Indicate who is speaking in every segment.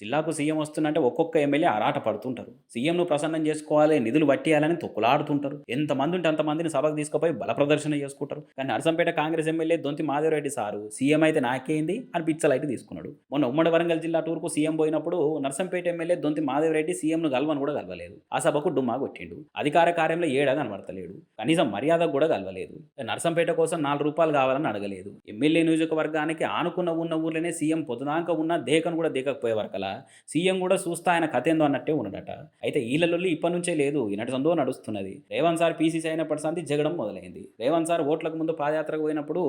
Speaker 1: జిల్లాకు సీఎం వస్తున్నంటే ఒక్కొక్క ఎమ్మెల్యే ఆరాట పడుతుంటారు. సీఎంను ప్రసన్నం చేసుకోవాలి, నిధులు పట్టేయాలని తొక్కులాడుతుంటారు. ఎంతమంది ఉంటే అంతమందిని సభకు తీసుకుపోయి బల ప్రదర్శన చేసుకుంటారు. కానీ నర్సంపేట కాంగ్రెస్ ఎమ్మెల్యే దొంతి మాధవరెడ్డి సారు సీఎం అయితే నాకేంది అని పిచ్చలైట్ తీసుకున్నాడు. మొన్న ఉమ్మడి వరంగల్ జిల్లా టూర్కు సీఎం పోయినప్పుడు నర్సంపేట ఎమ్మెల్యే దొంతి మాధవరెడ్డి సీఎంను గెలవని కూడా గెలవలేదు. ఆ సభకు డుమ్మా కొట్టిండు. అధికార కార్యంలో ఏడా కనబడతలేడు. కనీసం మర్యాద కూడా కలవలేదు. నర్సంపేట కోసం ₹4 కావాలని అడగలేదు. ఎమ్మెల్యే నియోజకవర్గానికి ఆనుకున్న ఉన్న ఊర్లోనే సీఎం పొద్దునాక ఉన్న దేకను కూడా దేకకపోయే వరకలా సీఎం కూడా చూస్తా ఆయన కథ ఏందో అన్నట్టే ఉన్నాడట. అయితే ఈళ్ళల్లి ఇప్పటి నుంచే లేదు, ఈనటి సందో నడుస్తున్నది. రేవంత్ సార్ పీసీసీ అయినప్పటి సంది జగడం మొదలైంది. రేవంత్ సార్ ఓట్లకు ముందు పాదయాత్రకు పోయినప్పుడు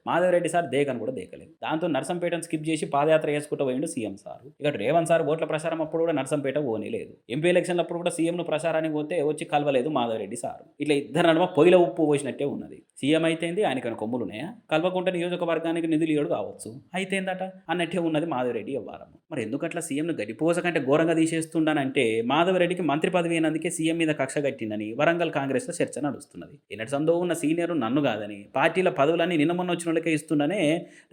Speaker 1: మాధవరెడ్డి సార్ దేకను కూడా దేకలేదు. దాంతో నర్సంపేటను స్కిప్ చేసి పాదయాత్ర చేసుకుంటూ పోయిండు సీఎం సార్. ఇక రేవంత్ సార్ ఓట్ల ప్రచారం అప్పుడు కూడా నర్సంపేట పోనీ లేదు. ఎంపీ ఎలక్షన్లప్పుడు కూడా సీఎంను ప్రచారానికి పోతే వచ్చి కలవలేదు మాధవరెడ్డి సార్. ఇట్లా ఇద్దరు నడుమ పొయ్యిల ఉప్పు పోసినట్టే ఉన్నది. సీఎం అయితేంది, ఆయనకైనా కొమ్ములున్నాయా? కల్వకుంట నియోజకవర్గానికి నిధులు ఇయ్యడు కావచ్చు, అయితేందట అన్నట్టే ఉన్నది మాధవరెడ్డి వ్యవహారం. మరి ఎందుకట్లా సీఎంను గడిపోస కంటే ఘోరంగా తీసేస్తుండనంటే మాధవరెడ్డికి మంత్రి పదవి అయినందుకే సీఎం మీద కక్ష కట్టిందని వరంగల్ కాంగ్రెస్లో చర్చ నడుస్తున్నది. ఎన్నటి సందో ఉన్న సీనియర్ నన్ను కాదని పార్టీల పదవులన్నీ నిన్న మొన్న వచ్చిన వాళ్ళకే ఇస్తుండనే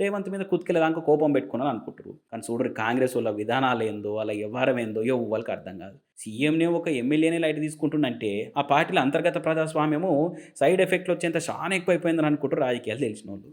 Speaker 1: రేవంత్ మీద కుత్కిల దాకా కోపం పెట్టుకున్నాను అనుకుంటారు. కానీ చూడరు కాంగ్రెస్ వాళ్ళ విధానాలు ఏందో, వాళ్ళ వ్యవహారం ఏందో వాళ్ళకి అర్థం కాదు. సీఎంనే ఒక ఎమ్మెల్యేనే లైట్ తీసుకుంటుండంటే ఆ పార్టీల అంతర్గత ప్రజాస్వామ్యము సైడ్ ఎఫెక్ట్లు వచ్చేంత చాలా ఎక్కువైపోయిందని అనుకుంటారు రాజకీయాలు తెలిసిన వాళ్ళు.